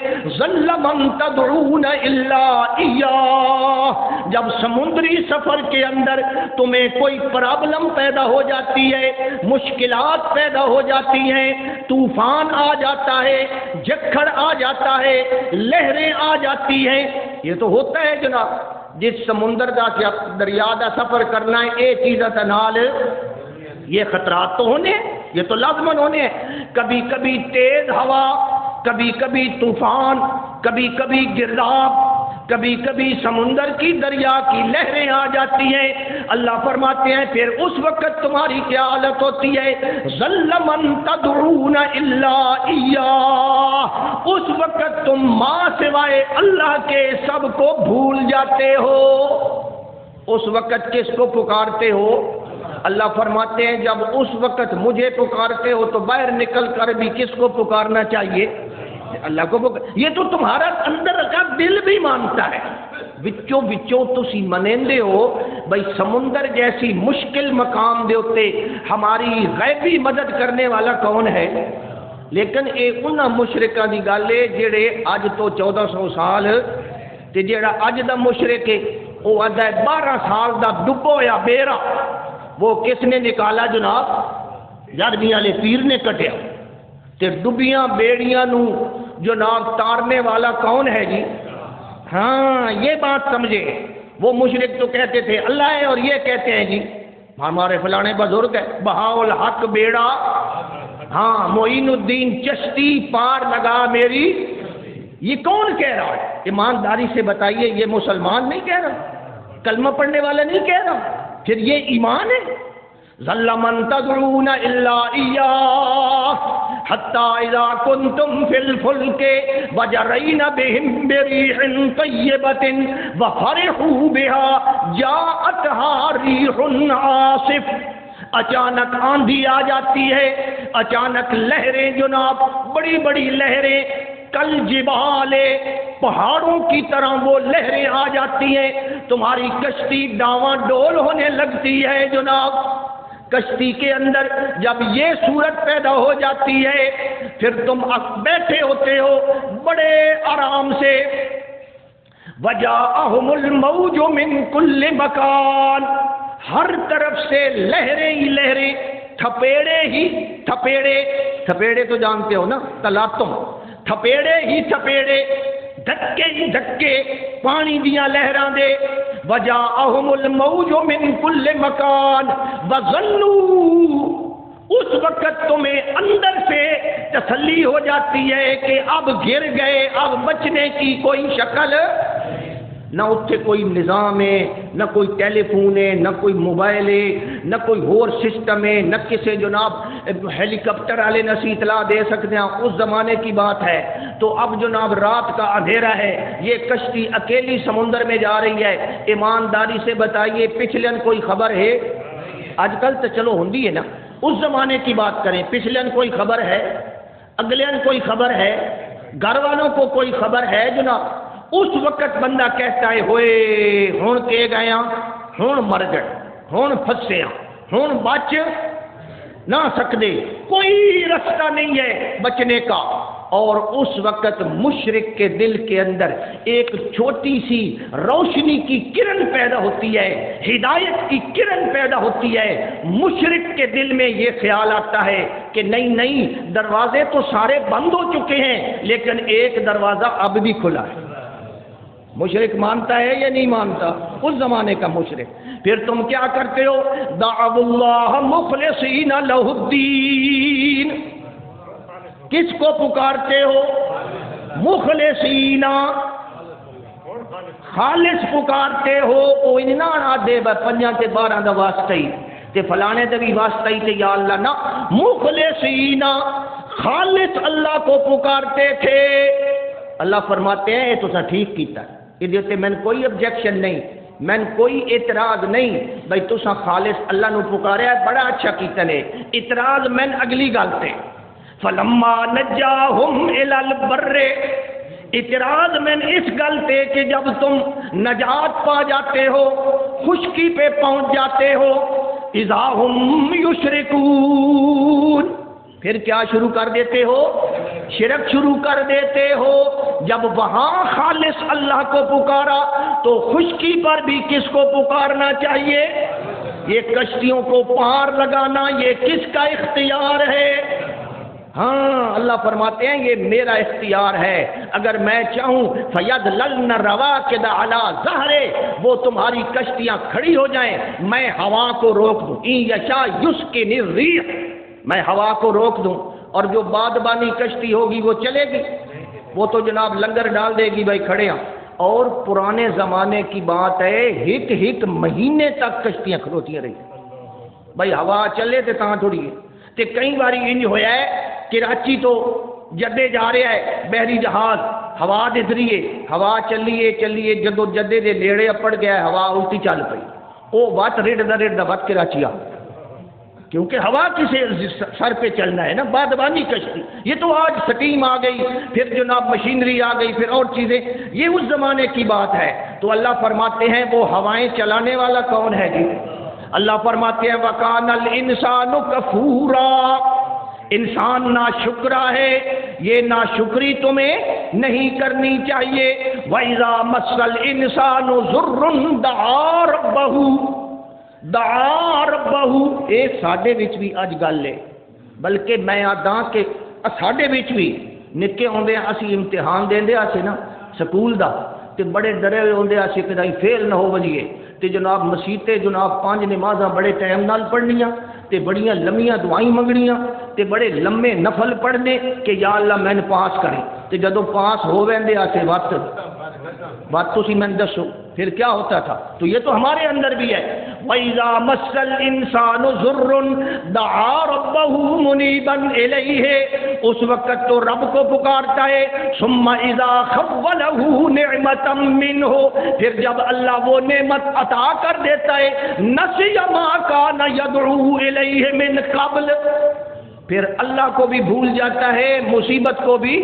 من تدعون الا اياه، جب سمندری سفر کے اندر تمہیں کوئی پرابلم پیدا ہو جاتی ہے، مشکلات پیدا ہو جاتی ہیں، طوفان آ جاتا ہے، جکھڑ آ جاتا ہے، لہریں آ جاتی ہیں، یہ تو ہوتا ہے جناب۔ جس سمندر کا دریا کا سفر کرنا ہے، یہ چیز نال یہ خطرات تو ہونے، یہ تو لازمن ہونے ہیں، کبھی کبھی تیز ہوا، کبھی کبھی طوفان، کبھی کبھی گرداب، کبھی کبھی سمندر کی دریا کی لہریں آ جاتی ہیں۔ اللہ فرماتے ہیں پھر اس وقت تمہاری کیا حالت ہوتی ہے؟ ظل من تدعون الا ایاہ، اس وقت تم ماں سوائے اللہ کے سب کو بھول جاتے ہو۔ اس وقت کس کو پکارتے ہو؟ اللہ فرماتے ہیں جب اس وقت مجھے پکارتے ہو تو باہر نکل کر بھی کس کو پکارنا چاہیے؟ اللہ کو یہ تو تمہارا اندر کا دل بھی مانتا ہے، وچوں وچوں تسی منیندے ہو بھائی سمندر جیسی مشکل مقام دے اتے ہماری غیبی مدد کرنے والا کون ہے۔ لیکن یہ انہاں مشرکاں دی گل ہے جڑے اج تو 1400 سال تے جڑا اج دا مشرک ہے وہ ادا 12 سال دا ڈبو یا بیرا وہ کس نے نکالا جناب؟ یارویں والے پیر نے کٹیا۔ تے ڈبیاں بیڑیاں نو جناب تارنے والا کون ہے جی؟ ہاں یہ بات سمجھے، وہ مشرک تو کہتے تھے اللہ ہے اور یہ کہتے ہیں جی ہمارے فلانے بزرگ ہے بہاء الحق بیڑا، ہاں معین الدین چشتی پار لگا میری، یہ کون کہہ رہا ہے؟ ایمانداری سے بتائیے یہ مسلمان نہیں کہہ رہا، کلمہ پڑھنے والا نہیں کہہ رہا، پھر یہ ایمان ہے؟ ظل من تدعون الا ایاہ حتی اذا کنتم فی الفلک وجرین بهم بریح طیبۃ وفرحوا بها جاءتها ریح عاصف، اچانک آندھی آ جاتی ہے، اچانک لہریں جناب بڑی بڑی لہریں کل جبال پہاڑوں کی طرح وہ لہریں آ جاتی ہیں، تمہاری کشتی ڈاواں ڈول ہونے لگتی ہے جناب۔ کشتی کے اندر جب یہ صورت پیدا ہو جاتی ہے پھر تم بیٹھے ہوتے ہو بڑے آرام سے، وجاءہم الموج من کل مکان، ہر طرف سے لہریں ہی لہریں، تھپیڑے ہی تھپیڑے، تھپیڑے تو جانتے ہو نا تلاتم، تھپیڑے ہی تھپیڑے، دھکے ہی دھکے پانی دیاں لہراں دے، وجاءہم الموج من کل مکان وظنوا، اس وقت تمہیں اندر سے تسلی ہو جاتی ہے کہ اب گر گئے، اب بچنے کی کوئی شکل، نہ اتنے کوئی نظام ہے، نہ کوئی ٹیلی فون ہے، نہ کوئی موبائل ہے، نہ کوئی اور سسٹم ہے، نہ کسی جناب ہیلی کاپٹر والے نہ سی اطلاع دے سکتے ہیں، اس زمانے کی بات ہے۔ تو اب جناب رات کا اندھیرا ہے، یہ کشتی اکیلی سمندر میں جا رہی ہے، ایمانداری سے بتائیے پچھلے کوئی خبر ہے؟ آج کل تو چلو ہوندی ہے نا، اس زمانے کی بات کریں، پچھلے کوئی خبر ہے؟ اگلے کوئی خبر ہے؟ گھر والوں کو کوئی خبر ہے جناب؟ اس وقت بندہ کہتا ہے ہوئے ہون کے گیا، ہون مر گئے، ہون پھسے ہون بچ نہ سکتے، کوئی رستہ نہیں ہے بچنے کا۔ اور اس وقت مشرک کے دل کے اندر ایک چھوٹی سی روشنی کی کرن پیدا ہوتی ہے، ہدایت کی کرن پیدا ہوتی ہے۔ مشرک کے دل میں یہ خیال آتا ہے کہ نہیں نہیں، دروازے تو سارے بند ہو چکے ہیں لیکن ایک دروازہ اب بھی کھلا ہے۔ مشرک مانتا ہے یا نہیں مانتا؟ اس زمانے کا مشرک۔ پھر تم کیا کرتے ہو؟ دعوا اللہ مخلصین لہ الدین، کس کو پکارتے ہو؟ مخلصین، خالص پکارتے ہو۔ او انہاں نہ دے پنجاں تے 12 دا واسطہ ہی تے فلانے دا بھی واسطہ ہی تے یا اللہ نہ، مخلصین خالص اللہ کو پکارتے تھے۔ اللہ فرماتے ہیں یہ تو ٹھیک کیتا ہے، یہ میں کوئی آبجیکشن نہیں، میں کوئی اعتراض نہیں، بھائی تسا خالص اللہ نو پکاریا ہے، بڑا اچھا کیتا نے۔ اعتراض میں اگلی گل تے فلما نجاہم الی البر، اعتراض میں اس گل تے کہ جب تم نجات پا جاتے ہو، خشکی پہ پہنچ جاتے ہو، اذا ہم یشرکون، پھر کیا شروع کر دیتے ہو؟ شرک شروع کر دیتے ہو۔ جب وہاں خالص اللہ کو پکارا تو خشکی پر بھی کس کو پکارنا چاہیے؟ یہ کشتیوں کو پار لگانا یہ کس کا اختیار ہے؟ ہاں اللہ فرماتے ہیں یہ میرا اختیار ہے، اگر میں چاہوں فَيَدْلَلْنَ رَوَاكِدَ عَلَى ظَهْرِ، وہ تمہاری کشتیاں کھڑی ہو جائیں، میں ہوا کو روک دوں، إِن يَشَاء يُسْكِنِ الرِّيحَ، میں ہوا کو روک دوں، اور جو بادبانی کشتی ہوگی وہ چلے گی، وہ تو جناب لنگر ڈال دے گی، بھائی کھڑے ہیں۔ اور پرانے زمانے کی بات ہے، ہک ہک مہینے تک کشتیاں کھلوتی رہی، بھائی ہوا چلے تے تاں تھوڑی ہے۔ تے کئی باری انج ہویا ہے، کراچی تو جدے جا رہا ہے بحری جہاز، ہوا دے ذریعے ہوا چلیے چلیے، جدو جدے دے لیڑے اپڑ گیا ہے، ہوا الٹی چل پئی، وہ وت رڑ وت کراچی آ، کیونکہ ہوا کسے سر پہ چلنا ہے نا، بادبانی کشتی۔ یہ تو آج سٹیم آ گئی، پھر جناب مشینری آ گئی، پھر اور چیزیں، یہ اس زمانے کی بات ہے۔ تو اللہ فرماتے ہیں وہ ہوائیں چلانے والا کون ہے جی؟ اللہ فرماتے ہیں وَكَانَ الْإِنسَانُ كَفُورًا، انسان ناشکرا ہے، یہ ناشکری تمہیں نہیں کرنی چاہیے۔ وَإِذَا مَسَّ الْإِنسَانُ ضُرٌّ دَعَا رَبَّهُ، اے ساڈے وچ بھی اج گل ہے، بلکہ میں آدھاں کہ ساڈے وچ بھی نکے ہوندے اسی امتحان دیندے آسے نا سکول دا، تے بڑے ڈرے ہوئے ہوندے آسے کہ دائی فیل نہ ہو وجیے، تے جناب مسیتے جناب 5 نمازاں بڑے ٹائم نال پڑھنیاں، تے بڑیاں لمیاں دعائیں منگنیاں، تے بڑے لمے نفل پڑھنے کہ یا اللہ میں نے پاس کریں، تے جدو پاس ہو ویندے آسے بات تو سی میں دسو پھر کیا ہوتا تھا؟ تو یہ تو ہمارے اندر بھی ہے۔ وَإِذَا مَسَّ الْإِنسَانُ ضُرٌّ دَعَا رَبَّهُ مُنِيبًا إِلَيْهِ، اس وقت تو رب کو پکارتا ہے۔ ثُمَّ إِذَا خَوَّلَهُ نِعْمَةً مِّنْهُ، پھر جب اللہ وہ نعمت عطا کر دیتا ہے، نَسِيَ مَا كَانَ يَدْعُو إِلَيْهِ مِنْ قَبْلُ، پھر اللہ کو بھی بھول جاتا ہے، مصیبت کو بھی۔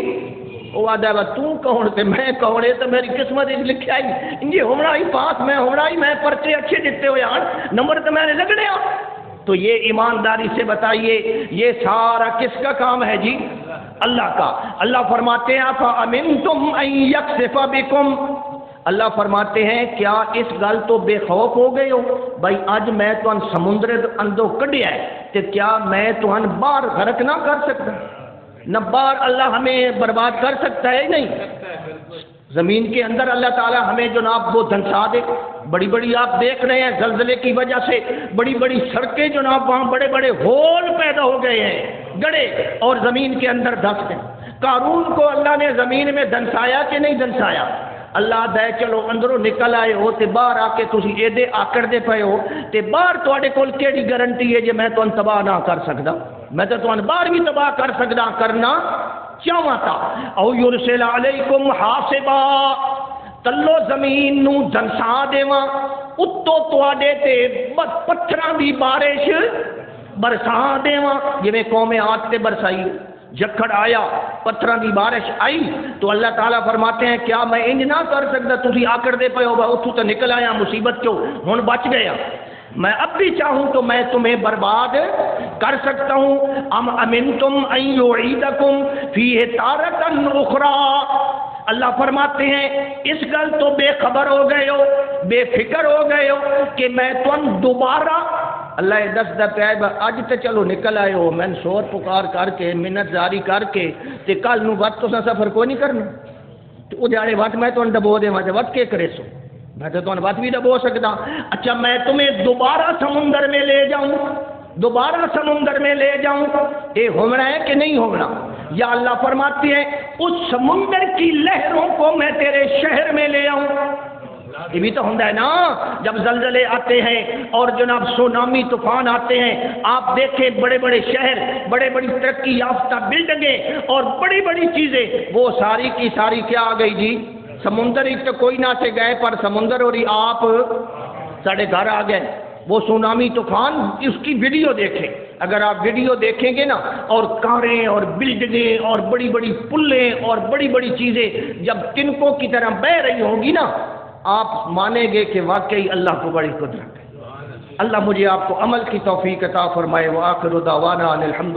وہ آدھا ہے تو کون تے میں کون ہے، تو میری قسمت لکھا ہی انجی ہونا ہی پاس میں ہونا ہی، میں پرچے اچھے دیتے ہوئے آن نمبر تو میں نے لگنے آ۔ تو یہ ایمانداری سے بتائیے یہ سارا کس کا کام ہے جی؟ اللہ کا۔ اللہ فرماتے ہیں فَأَمِنْتُمْ أَن يَخْسِفَ بِكُمْ، اللہ فرماتے ہیں کیا اس گل تو بے خوف ہو گئے ہو، بھائی اج میں تہن سمندر اندو کڈیا ہے تے کیا میں تہن باہر غرق نہ کر سکتا؟ نہ باہر اللہ ہمیں برباد کر سکتا ہے؟ نہیں، زمین کے اندر اللہ تعالی ہمیں جناب وہ دھنسا دے۔ بڑی بڑی آپ دیکھ رہے ہیں زلزلے کی وجہ سے بڑی بڑی سڑکیں جناب وہاں بڑے بڑے ہول پیدا ہو گئے ہیں گڑے، اور زمین کے اندر دھس گئے۔ قارون کو اللہ نے زمین میں دھنسایا کہ نہیں دھنسایا؟ اللہ دے چلو اندروں نکل آئے ہو تے باہر آ کے تسی ایدے آکڑ دے پئے ہو تے باہر تواڈے کول کیڑی گارنٹی ہے جے میں تانوں تباہ نہ کر سکدا؟ میں تے تانوں باہر بھی تباہ کر سکدا کرنا چاہواں تا۔ او یرسل علیکم حاصبا، تلو زمین نو دھنسا دیواں، اتو تواڈے تے پتھراں دی بارش برسا دیواں، جویں قوم عاد تے برسائی، جکڑ آیا پتھراں دی بارش آئی تو اللہ تعالیٰ فرماتے ہیں کیا میں انج نہ کر سکتا؟ تسی آکڑ دے پئے ہو اتھوں تو نکل آیا مصیبت چوں، ہن بچ گیا، میں اب بھی چاہوں تو میں تمہیں برباد کر سکتا ہوں۔ ام امنتم ان یعیدکم فیہ تارۃ اخری، اللہ فرماتے ہیں اس گل تو بے خبر ہو گئے ہو، بے فکر ہو گئے ہو کہ میں تم دوبارہ اللہ دس پہ اج تے چلو نکل آئے ہو، میں شور پکار کر کے منت جاری کر کے تے کل نو وقت تو سفر کوئی نہیں کرنا، تو وہ جاڑے وقت میں تمہیں ڈبو دے تے وقت کے کرے سو، میں تو تمہیں وقت بھی ڈبو سکتا۔ اچھا میں تمہیں دوبارہ سمندر میں لے جاؤں، دوبارہ سمندر میں لے جاؤں، یہ ہونا ہے کہ نہیں ہونا؟ یا اللہ فرماتے ہیں اس سمندر کی لہروں کو میں تیرے شہر میں لے آؤں۔ یہ بھی تو ہوتا ہے نا، جب زلزلے آتے ہیں اور جناب سونامی طوفان آتے ہیں، آپ دیکھیں بڑے بڑے شہر، بڑے بڑی ترقی یافتہ بلڈنگیں اور بڑی بڑی چیزیں، وہ ساری کی ساری کیا آ گئی جی؟ سمندر ہی تو کوئی نہ سے گئے پر سمندر اور آپ ساڑھے گھر آ گئے۔ وہ سونامی طوفان اس کی ویڈیو دیکھیں، اگر آپ ویڈیو دیکھیں گے نا، اور کاریں اور بلڈنگیں اور بڑی بڑی پلیں اور بڑی بڑی چیزیں جب تنکوں کی طرح بہہ رہی ہوں گی نا، آپ مانیں گے کہ واقعی اللہ کو بڑی قدرت ہے۔ اللہ مجھے آپ کو عمل کی توفیق عطا فرمائے۔ وآخر دعوانا ان الحمد